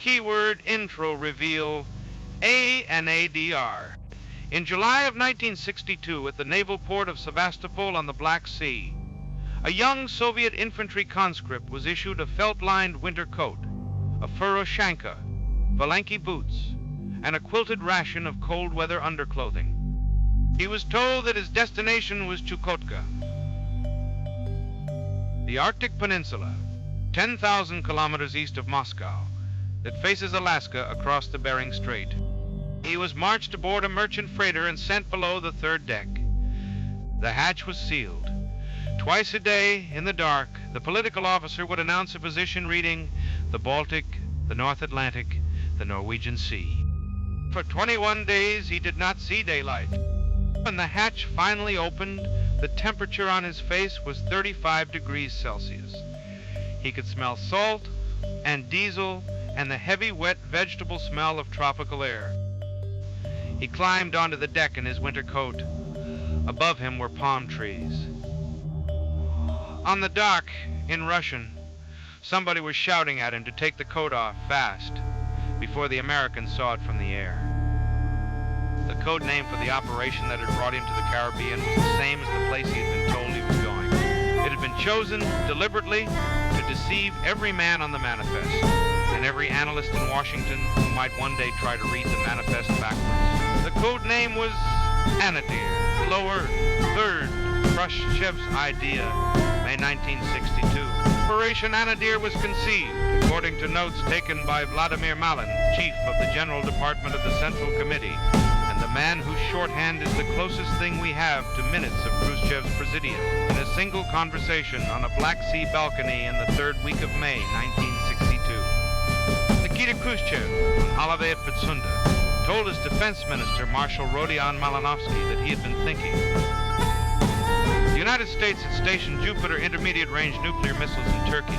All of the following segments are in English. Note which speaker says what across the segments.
Speaker 1: Keyword intro reveal Anadyr. In July of 1962, at the naval port of Sevastopol on the Black Sea, a young Soviet infantry conscript was issued a felt-lined winter coat, a fur ushanka, Valenki boots, and a quilted ration of cold-weather underclothing. He was told that his destination was Chukotka, the Arctic peninsula, 10,000 kilometers east of Moscow, that faces Alaska across the Bering Strait. He was marched aboard a merchant freighter and sent below the third deck. The hatch was sealed. Twice a day, in the dark, the political officer would announce a position reading the Baltic, the North Atlantic, the Norwegian Sea. For 21 days, he did not see daylight. When the hatch finally opened, the temperature on his face was 35 degrees Celsius. He could smell salt and diesel and the heavy, wet vegetable smell of tropical air. He climbed onto the deck in his winter coat. Above him were palm trees. On the dock, in Russian, somebody was shouting at him to take the coat off fast before the Americans saw it from the air. The code name for the operation that had brought him to the Caribbean was the same as the place he had been told he was going. It had been chosen deliberately to deceive every man on the manifest and every analyst in Washington who might one day try to read the manifest backwards. The code name was Anadyr, lower third, Khrushchev'S Idea, May 1962. Operation Anadyr was conceived, according to notes taken by Vladimir Malin, chief of the General Department of the Central Committee, and the man whose shorthand is the closest thing we have to minutes of Khrushchev's Presidium, in a single conversation on a Black Sea balcony in the third week of May 1962. Nikita Khrushchev, on holiday at Pitsunda, told his defense minister, Marshal Rodion Malinovsky, that he had been thinking. The United States had stationed Jupiter intermediate-range nuclear missiles in Turkey,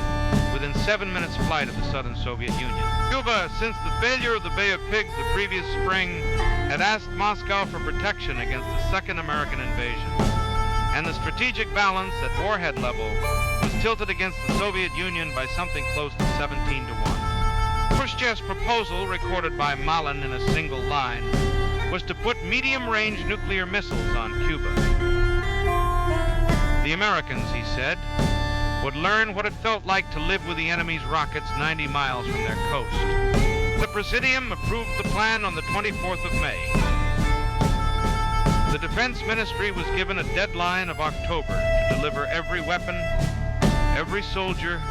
Speaker 1: within 7 minutes' flight of the southern Soviet Union. Cuba, since the failure of the Bay of Pigs the previous spring, had asked Moscow for protection against the second American invasion, and the strategic balance at warhead level was tilted against the Soviet Union by something close to 17 to 1. Khrushchev's proposal, recorded by Malin in a single line, was to put medium-range nuclear missiles on Cuba. The Americans, he said, would learn what it felt like to live with the enemy's rockets 90 miles from their coast. The Presidium approved the plan on the 24th of May. The Defense Ministry was given a deadline of October to deliver every weapon, every soldier,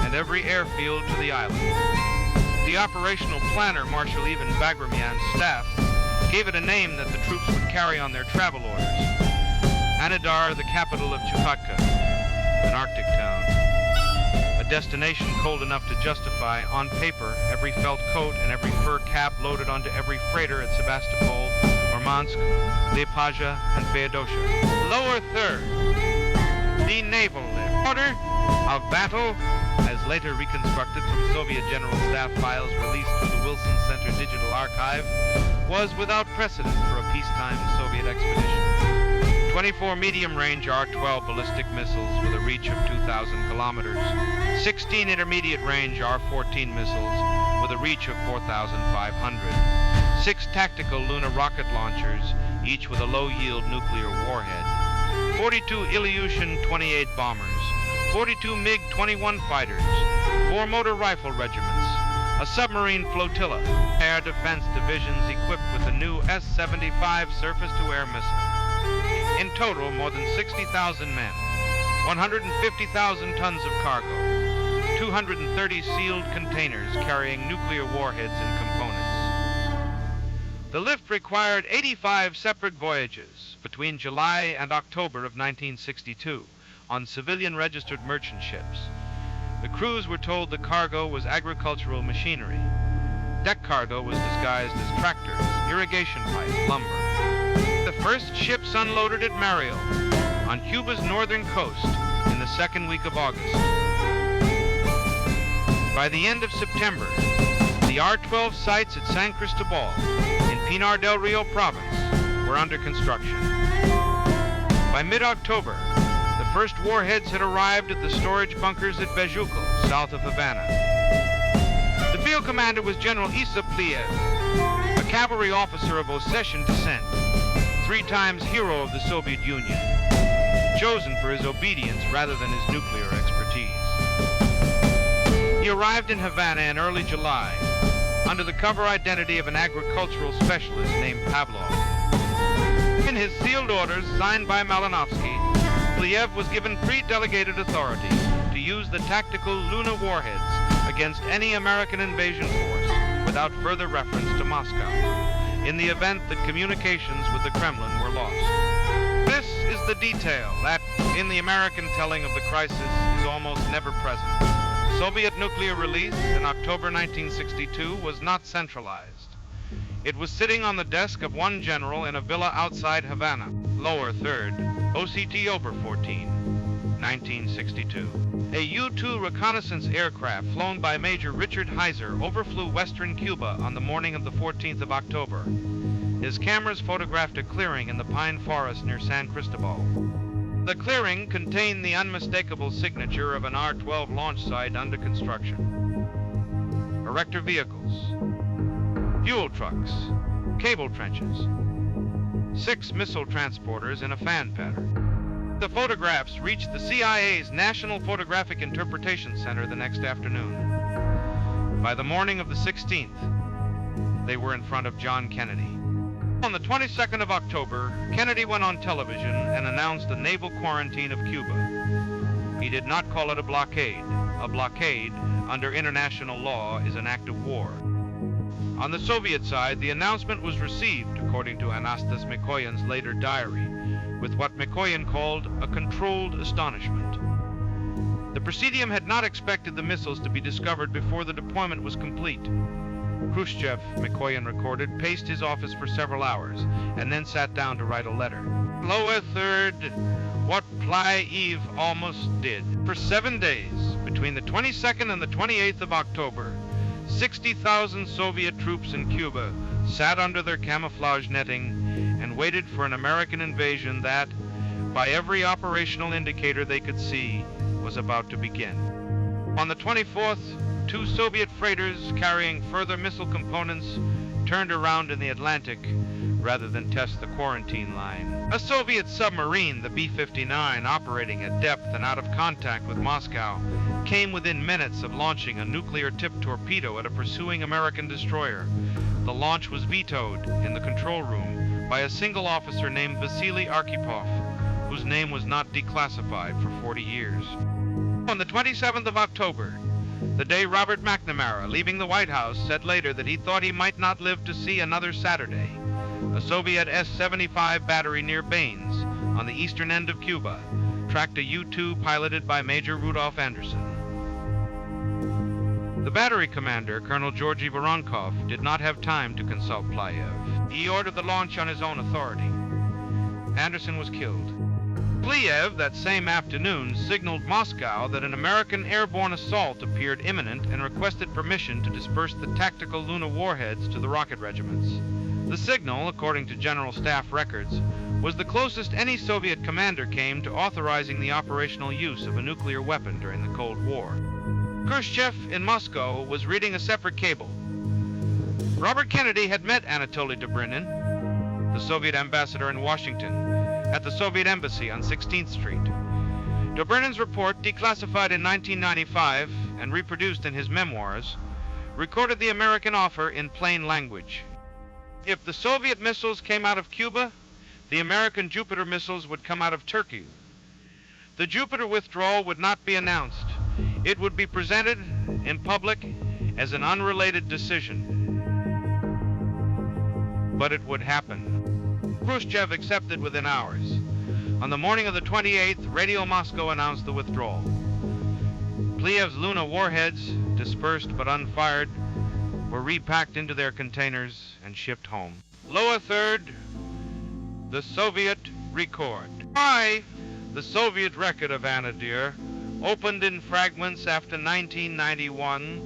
Speaker 1: and every airfield to the island. The operational planner, Marshal Ivan Bagramian's staff, gave it a name that the troops would carry on their travel orders. Anadyr, the capital of Chukotka, an Arctic town. A destination cold enough to justify, on paper, every felt coat and every fur cap loaded onto every freighter at Sevastopol, Murmansk, Liepaja, and Feodosia. Lower third, the naval lift. Order of battle, as later reconstructed from Soviet General Staff files released through the Wilson Center Digital Archive, was without precedent for a peacetime Soviet expedition. 24 medium-range R-12 ballistic missiles with a reach of 2,000 kilometers, 16 intermediate-range R-14 missiles with a reach of 4,500, 6 tactical lunar rocket launchers, each with a low-yield nuclear warhead, 42 Ilyushin 28 bombers, 42 MiG-21 fighters, 4 motor rifle regiments, a submarine flotilla, air defense divisions equipped with the new S-75 surface-to-air missile. In total, more than 60,000 men, 150,000 tons of cargo, 230 sealed containers carrying nuclear warheads and components. The lift required 85 separate voyages between July and October of 1962 on civilian-registered merchant ships. The crews were told the cargo was agricultural machinery. Deck cargo was disguised as tractors, irrigation pipe, lumber. The first ships unloaded at Mariel, on Cuba's northern coast, in the second week of August. By the end of September, the R-12 sites at San Cristobal, in Pinar del Rio province, were under construction. By mid-October, the first warheads had arrived at the storage bunkers at Bejucal, south of Havana. The field commander was General Pliyev, a cavalry officer of Ossetian descent, 3 times hero of the Soviet Union, chosen for his obedience rather than his nuclear expertise. He arrived in Havana in early July under the cover identity of an agricultural specialist named Pavlov. In his sealed orders signed by Malinovsky, Pliyev was given pre-delegated authority to use the tactical Luna warheads against any American invasion force without further reference to Moscow, in the event that communications with the Kremlin were lost. This is the detail that, in the American telling of the crisis, is almost never present. Soviet nuclear release in October 1962 was not centralized. It was sitting on the desk of one general in a villa outside Havana, lower 3rd, OCT Ober 14, 1962. A U-2 reconnaissance aircraft flown by Major Richard Heiser overflew western Cuba on the morning of the 14th of October. His cameras photographed a clearing in the pine forest near San Cristobal. The clearing contained the unmistakable signature of an R-12 launch site under construction. Erector vehicles, fuel trucks, cable trenches, 6 missile transporters in a fan pattern. The photographs reached the CIA's National Photographic Interpretation Center the next afternoon. By the morning of the 16th, they were in front of John Kennedy. On the 22nd of October, Kennedy went on television and announced a naval quarantine of Cuba. He did not call it a blockade. A blockade, under international law, is an act of war. On the Soviet side, the announcement was received, according to Anastas Mikoyan's later diary, with what Mikoyan called a controlled astonishment. The Presidium had not expected the missiles to be discovered before the deployment was complete. Khrushchev, Mikoyan recorded, paced his office for several hours and then sat down to write a letter. Lower 3rd, what Pliyev almost did. For 7 days, between the 22nd and the 28th of October, 60,000 Soviet troops in Cuba sat under their camouflage netting and waited for an American invasion that, by every operational indicator they could see, was about to begin. On the 24th, 2 Soviet freighters carrying further missile components turned around in the Atlantic rather than test the quarantine line. A Soviet submarine, the B-59, operating at depth and out of contact with Moscow, came within minutes of launching a nuclear-tipped torpedo at a pursuing American destroyer. The launch was vetoed in the control room by a single officer named Vasily Arkhipov, whose name was not declassified for 40 years. On the 27th of October, the day Robert McNamara, leaving the White House, said later that he thought he might not live to see another Saturday, a Soviet S-75 battery near Baines, on the eastern end of Cuba, tracked a U-2 piloted by Major Rudolf Anderson. The battery commander, Colonel Georgy Voronkov, did not have time to consult Pliyev. He ordered the launch on his own authority. Anderson was killed. Pliyev, that same afternoon, signaled Moscow that an American airborne assault appeared imminent and requested permission to disperse the tactical Luna warheads to the rocket regiments. The signal, according to General Staff records, was the closest any Soviet commander came to authorizing the operational use of a nuclear weapon during the Cold War. Khrushchev in Moscow was reading a separate cable. Robert Kennedy had met Anatoly Dobrynin, the Soviet ambassador in Washington, at the Soviet embassy on 16th Street. Dobrynin's report, declassified in 1995 and reproduced in his memoirs, recorded the American offer in plain language. If the Soviet missiles came out of Cuba, the American Jupiter missiles would come out of Turkey. The Jupiter withdrawal would not be announced. It would be presented in public as an unrelated decision. But it would happen. Khrushchev accepted within hours. On the morning of the 28th, Radio Moscow announced the withdrawal. Pliyev's Luna warheads, dispersed but unfired, were repacked into their containers and shipped home. Lower 3rd, the Soviet record. Why the Soviet record of Anadyr, opened in fragments after 1991,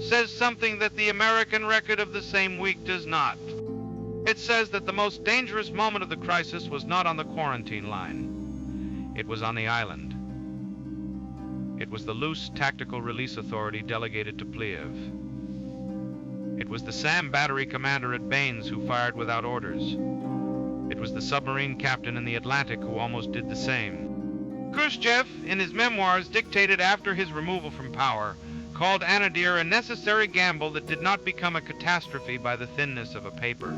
Speaker 1: says something that the American record of the same week does not. It says that the most dangerous moment of the crisis was not on the quarantine line. It was on the island. It was the loose tactical release authority delegated to Pliyev. It was the SAM battery commander at Baines who fired without orders. It was the submarine captain in the Atlantic who almost did the same. Khrushchev, in his memoirs dictated after his removal from power, called Anadyr a necessary gamble that did not become a catastrophe by the thinness of a paper.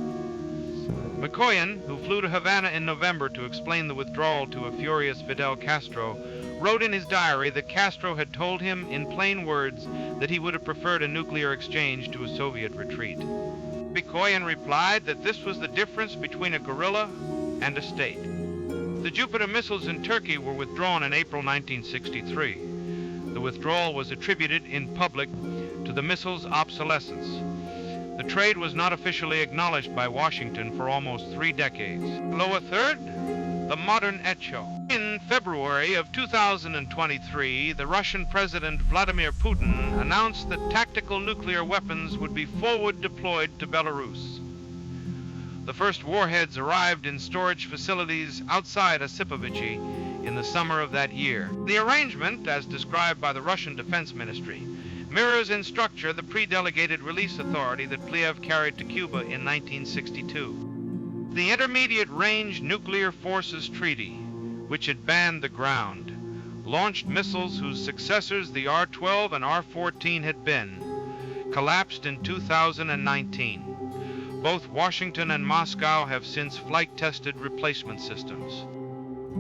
Speaker 1: Mikoyan, who flew to Havana in November to explain the withdrawal to a furious Fidel Castro, wrote in his diary that Castro had told him in plain words that he would have preferred a nuclear exchange to a Soviet retreat. Mikoyan replied that this was the difference between a guerrilla and a state. The Jupiter missiles in Turkey were withdrawn in April 1963. The withdrawal was attributed in public to the missiles' obsolescence. The trade was not officially acknowledged by Washington for almost 3 decades. Below a third, the modern Echo. In February of 2023, the Russian President Vladimir Putin announced that tactical nuclear weapons would be forward deployed to Belarus. The first warheads arrived in storage facilities outside Osipovichy in the summer of that year. The arrangement, as described by the Russian Defense Ministry, mirrors in structure the pre-delegated release authority that Pliyev carried to Cuba in 1962. The Intermediate Range Nuclear Forces Treaty, which had banned the ground, launched missiles whose successors, the R-12 and R-14, had been, collapsed in 2019. Both Washington and Moscow have since flight-tested replacement systems.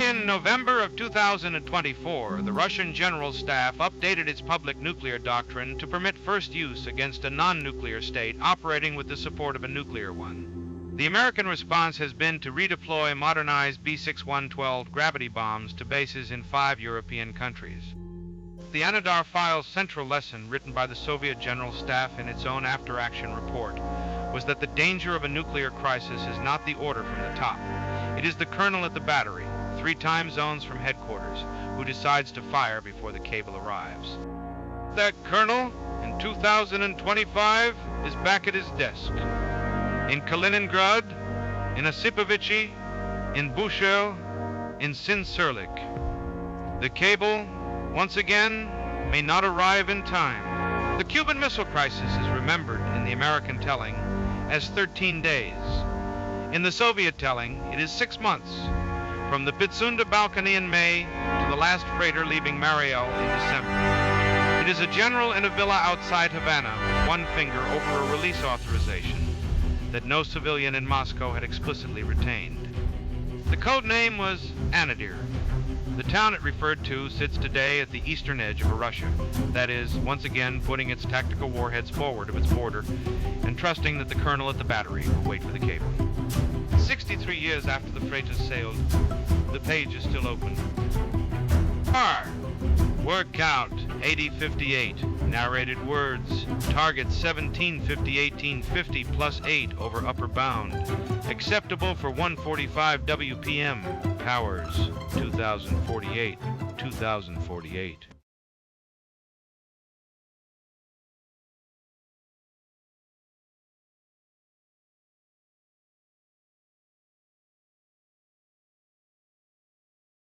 Speaker 1: In November of 2024, the Russian General Staff updated its public nuclear doctrine to permit first use against a non-nuclear state operating with the support of a nuclear one. The American response has been to redeploy modernized B-6112 gravity bombs to bases in 5 European countries. The Anadyr file's central lesson, written by the Soviet General Staff in its own after-action report, was that the danger of a nuclear crisis is not the order from the top. It is the colonel at the battery, 3 time zones from headquarters, who decides to fire before the cable arrives. That colonel, in 2025, is back at his desk. In Kaliningrad, in Osipovichy, in Bushel, in Sinsurlik. The cable, once again, may not arrive in time. The Cuban Missile Crisis is remembered in the American telling as 13 days. In the Soviet telling, it is 6 months, from the Pitsunda balcony in May to the last freighter leaving Mariel in December. It is a general in a villa outside Havana with one finger over a release authorization that no civilian in Moscow had explicitly retained. The code name was Anadyr. The town it referred to sits today at the eastern edge of Russia, that is, once again putting its tactical warheads forward of its border and trusting that the colonel at the battery will wait for the cable. 63 years after the freighter sailed, the page is still open. Word count 8058. Narrated words. Target 1750-1850 plus 8 over upper bound. Acceptable for 145 WPM. Powers 2048.